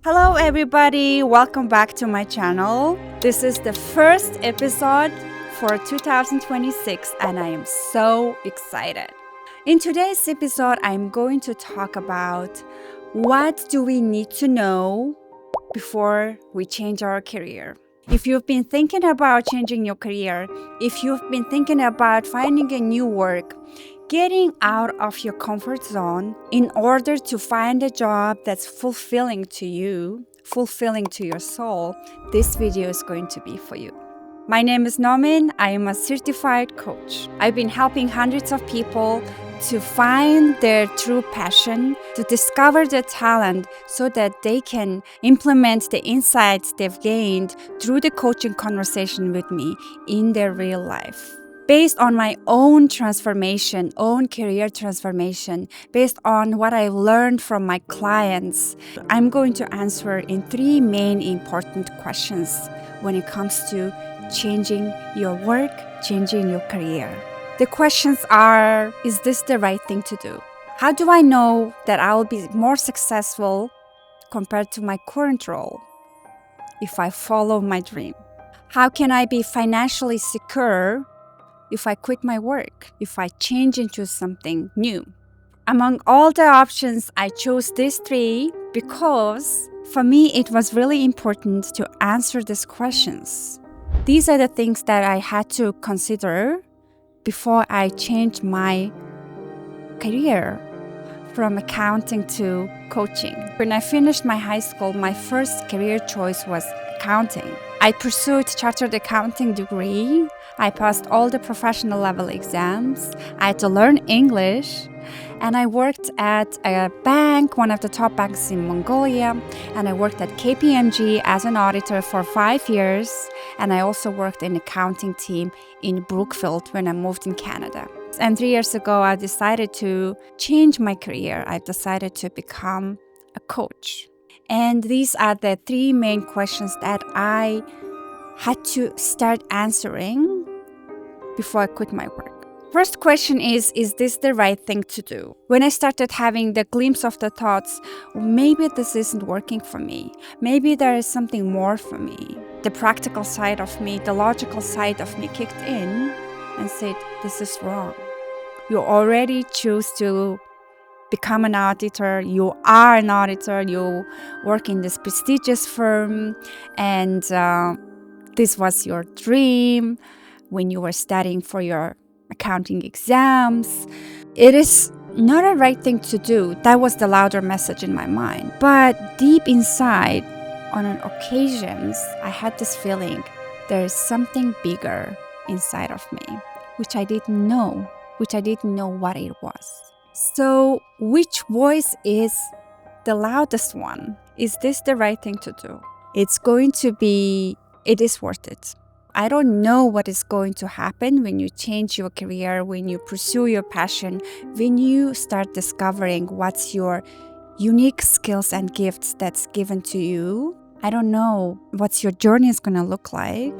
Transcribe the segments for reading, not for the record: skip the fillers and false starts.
Hello everybody, welcome back to my channel. This is the first episode for 2026 and I am so excited. In today's episode, I'm going to talk about what do we need to know before we change our career. If you've been thinking about changing your career, if you've been thinking about finding a new work, getting out of your comfort zone in order to find a job that's fulfilling to you, fulfilling to your soul, this video is going to be for you. My name is Nomin. I am a certified coach. I've been helping hundreds of people to find their true passion, to discover their talent so that they can implement the insights they've gained through the coaching conversation with me in their real life. Based on my own transformation, own career transformation, based on what I've learned from my clients, I'm going to answer in three main important questions when it comes to changing your work, changing your career. The questions are, is this the right thing to do? How do I know that I will be more successful compared to my current role if I follow my dream? How can I be financially secure if I quit my work, if I change into something new? Among all the options, I chose these three because for me, it was really important to answer these questions. These are the things that I had to consider before I changed my career from accounting to coaching. When I finished my high school, my first career choice was accounting. I pursued chartered accounting degree. I passed all the professional level exams. I had to learn English. And I worked at a bank, one of the top banks in Mongolia. And I worked at KPMG as an auditor for 5 years. And I also worked in accounting team in Brookfield when I moved in Canada. And 3 years ago, I decided to change my career. I decided to become a coach. And these are the three main questions that I had to start answering before I quit my work. First question is this the right thing to do? When I started having the glimpse of the thoughts, maybe this isn't working for me. Maybe there is something more for me. The practical side of me, the logical side of me kicked in and said, this is wrong. You already choose to become an auditor. You are an auditor. You work in this prestigious firm. And this was your dream when you were studying for your accounting exams. It is not a right thing to do. That was the louder message in my mind. But deep inside, on occasions, I had this feeling there is something bigger inside of me, which I didn't know what it was. So which voice is the loudest one? Is this the right thing to do? It's going to be, it is worth it. I don't know what is going to happen when you change your career, when you pursue your passion, when you start discovering what's your unique skills and gifts that's given to you. I don't know what your journey is going to look like,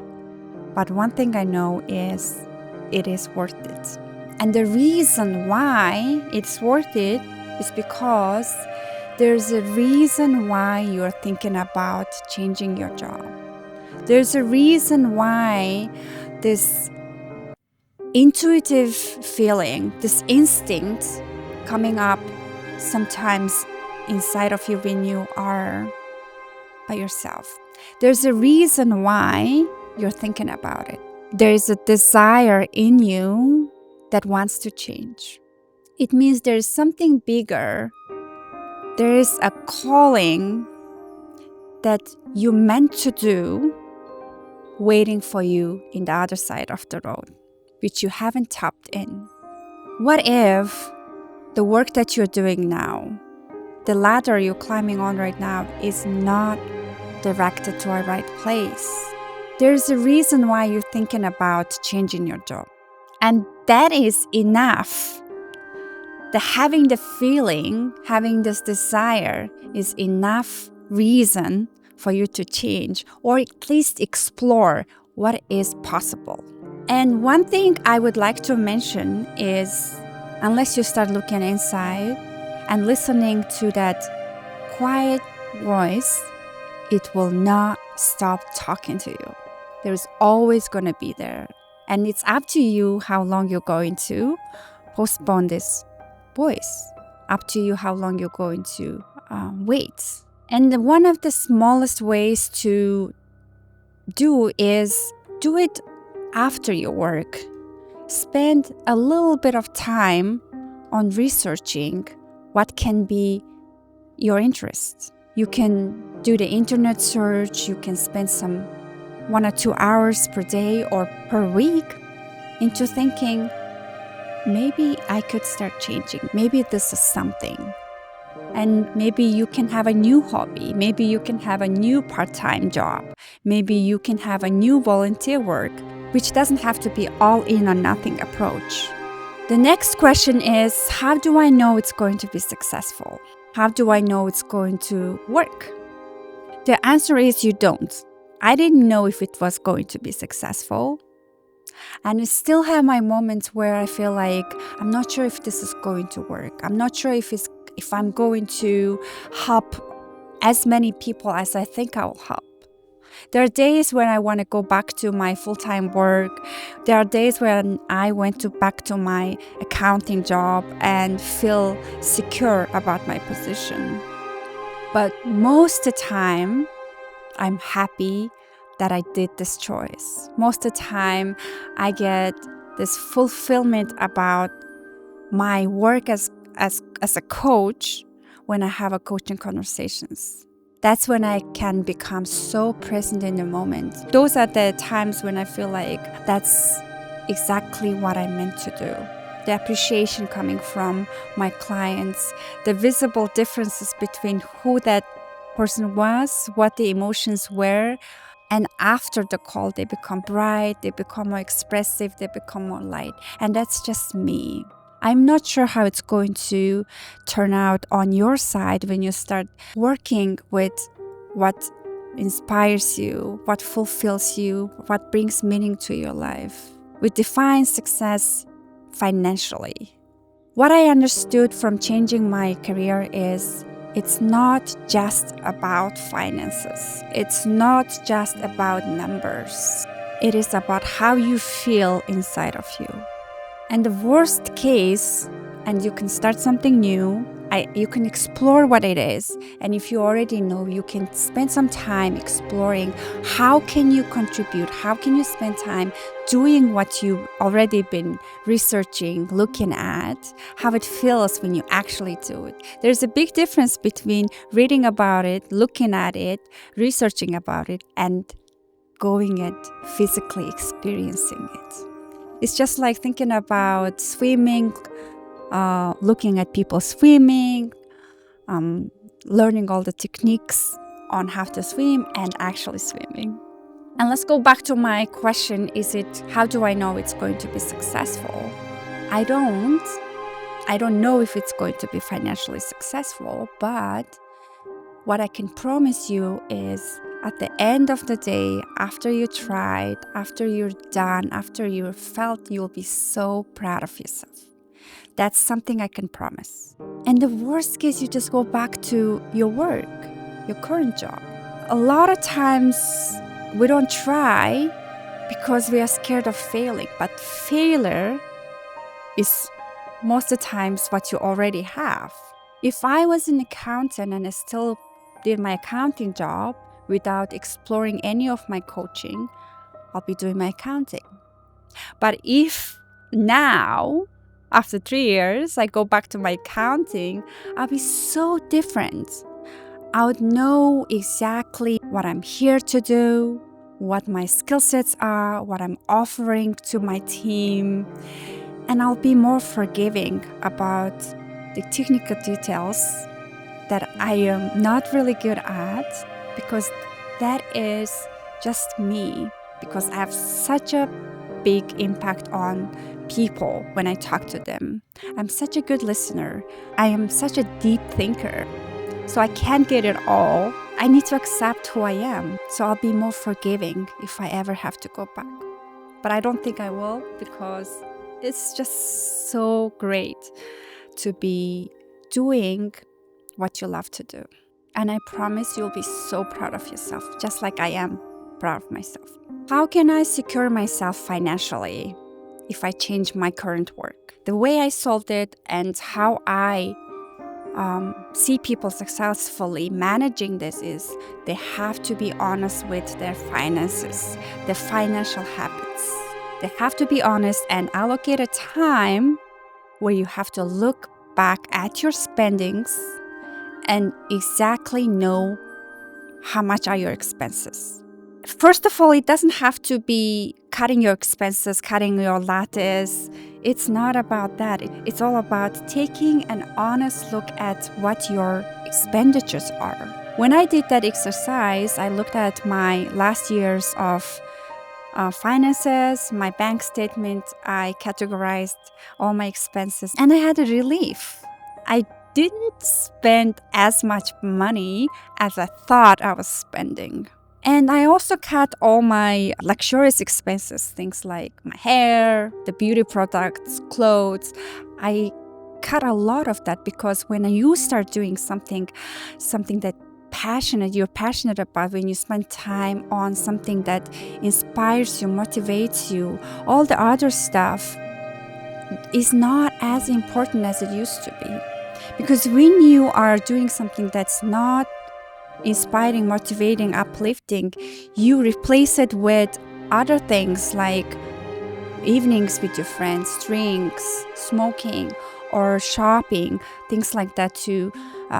but one thing I know is it is worth it. And the reason why it's worth it is because there's a reason why you're thinking about changing your job. There's a reason why this intuitive feeling, this instinct coming up sometimes inside of you when you are by yourself. There's a reason why you're thinking about it. There is a desire in you that wants to change. It means there is something bigger. There is a calling that you meant to do waiting for you in the other side of the road, which you haven't tapped in. What if the work that you're doing now, the ladder you're climbing on right now, is not directed to a right place? There's a reason why you're thinking about changing your job. And that is enough. Having the feeling, having this desire is enough reason for you to change or at least explore what is possible. And one thing I would like to mention is, unless you start looking inside and listening to that quiet voice it will not stop talking to you. There's always going to be there. And it's up to you how long you're going to postpone this voice. Up to you how long you're going to wait. And one of the smallest ways to do is do it after your work. Spend a little bit of time on researching what can be your interest. You can do the internet search. You can spend some 1 or 2 hours per day or per week into thinking, maybe I could start changing. Maybe this is something. And maybe you can have a new hobby. Maybe you can have a new part-time job. Maybe you can have a new volunteer work, which doesn't have to be all in or nothing approach. The next question is, how do I know it's going to be successful? How do I know it's going to work? The answer is you don't. I didn't know if it was going to be successful. And I still have my moments where I feel like I'm not sure if this is going to work. I'm not sure if I'm going to help as many people as I think I will help. There are days when I want to go back to my full-time work. There are days when I went back to my accounting job and feel secure about my position. But most of the time, I'm happy that I did this choice. Most of the time, I get this fulfillment about my work as a coach when I have a coaching conversations. That's when I can become so present in the moment. Those are the times when I feel like that's exactly what I meant to do. The appreciation coming from my clients, the visible differences between who that person was, what the emotions were, and after the call, they become bright, they become more expressive, they become more light. And that's just me. I'm not sure how it's going to turn out on your side when you start working with what inspires you, what fulfills you, what brings meaning to your life. We define success financially. What I understood from changing my career is it's not just about finances. It's not just about numbers. It is about how you feel inside of you. And the worst case, and you can start something new, you can explore what it is. And if you already know, you can spend some time exploring how can you contribute, how can you spend time doing what you've already been researching, looking at, how it feels when you actually do it. There's a big difference between reading about it, looking at it, researching about it, and going and physically experiencing it. It's just like thinking about swimming, looking at people swimming, learning all the techniques on how to swim and actually swimming. And let's go back to my question, how do I know it's going to be successful? I don't know if it's going to be financially successful, but what I can promise you is at the end of the day, after you tried, after you're done, after you felt, you'll be so proud of yourself. That's something I can promise. And the worst case, you just go back to your work, your current job. A lot of times we don't try because we are scared of failing, but failure is most of the times what you already have. If I was an accountant and I still did my accounting job without exploring any of my coaching, I'll be doing my accounting. But if now, after 3 years, I go back to my accounting, I'll be so different. I would know exactly what I'm here to do, what my skill sets are, what I'm offering to my team, and I'll be more forgiving about the technical details that I am not really good at, because that is just me, because I have such a big impact on people when I talk to them. I'm such a good listener. I am such a deep thinker. So I can't get it all. I need to accept who I am. So I'll be more forgiving if I ever have to go back. But I don't think I will, because it's just so great to be doing what you love to do. And I promise you'll be so proud of yourself, just like I am proud of myself. How can I secure myself financially if I change my current work? The way I solved it and how I see people successfully managing this is they have to be honest with their finances, their financial habits. They have to be honest and allocate a time where you have to look back at your spendings and exactly know how much are your expenses. First of all, it doesn't have to be cutting your expenses, cutting your lattes. It's not about that. It's all about taking an honest look at what your expenditures are. When I did that exercise, I looked at my last years of finances, my bank statement. I categorized all my expenses and I had a relief. I didn't spend as much money as I thought I was spending. And I also cut all my luxurious expenses, things like my hair, the beauty products, clothes. I cut a lot of that because when you start doing something that you're passionate about, when you spend time on something that inspires you, motivates you, all the other stuff is not as important as it used to be. Because when you are doing something that's not inspiring, motivating, uplifting, you replace it with other things like evenings with your friends, drinks, smoking, or shopping, things like that to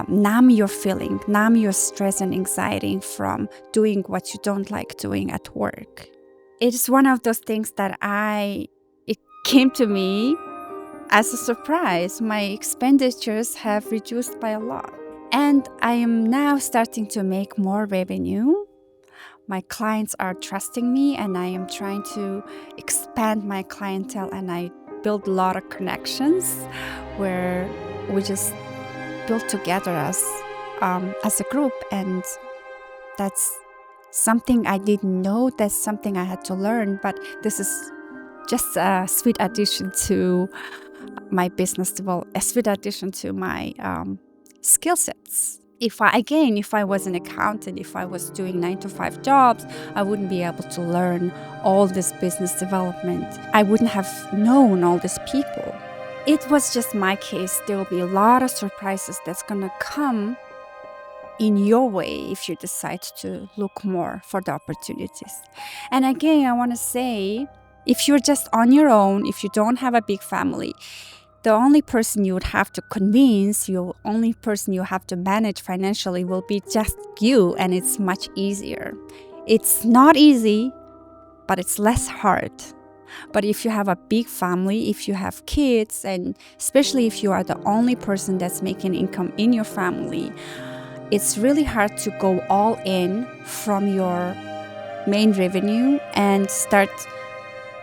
numb your feeling, numb your stress and anxiety from doing what you don't like doing at work. It's one of those things that it came to me as a surprise. My expenditures have reduced by a lot. And I am now starting to make more revenue. My clients are trusting me and I am trying to expand my clientele, and I build a lot of connections where we just build together as a group. And that's something I didn't know. That's something I had to learn. But this is just a sweet addition to my business, a sweet addition to my skill sets. If I was an accountant, if I was doing 9-to-5 jobs, I wouldn't be able to learn all this business development. I wouldn't have known all these people. It was just my case. There will be a lot of surprises that's gonna come in your way if you decide to look more for the opportunities. And again, I want to say, if you're just on your own, if you don't have a big family, the only person you would have to convince, the only person you have to manage financially will be just you, and it's much easier. It's not easy, but it's less hard. But if you have a big family, if you have kids, and especially if you are the only person that's making income in your family, it's really hard to go all in from your main revenue and start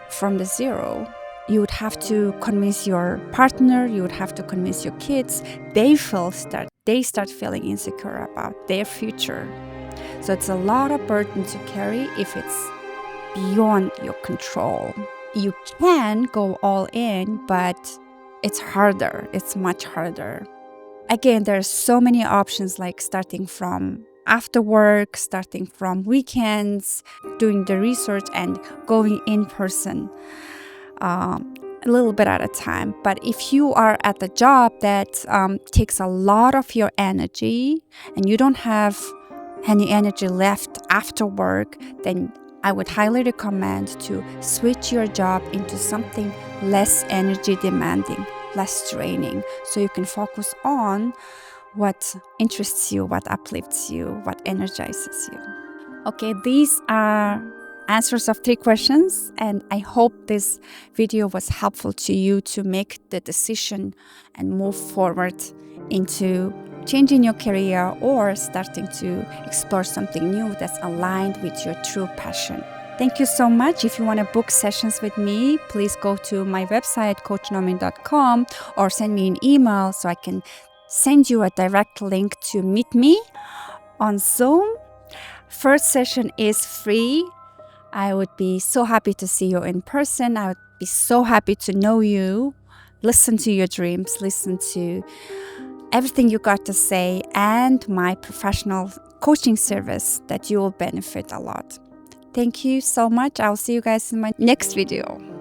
from the zero. You would have to convince your partner, you would have to convince your kids. They start feeling insecure about their future. So it's a lot of burden to carry if it's beyond your control. You can go all in, but it's harder. It's much harder. Again, there are so many options, like starting from after work, starting from weekends, doing the research and going in person. A little bit at a time. But if you are at a job that takes a lot of your energy and you don't have any energy left after work, then I would highly recommend to switch your job into something less energy demanding, less draining, so you can focus on what interests you, what uplifts you, what energizes you. Okay, these are answers of 3 questions, and I hope this video was helpful to you to make the decision and move forward into changing your career or starting to explore something new that's aligned with your true passion. Thank you so much. If you want to book sessions with me, please go to my website, coachnomin.com, or send me an email so I can send you a direct link to meet me on Zoom. First session is free. I would be so happy to see you in person. I would be so happy to know you, listen to your dreams, listen to everything you got to say and my professional coaching service that you will benefit a lot. Thank you so much. I'll see you guys in my next video.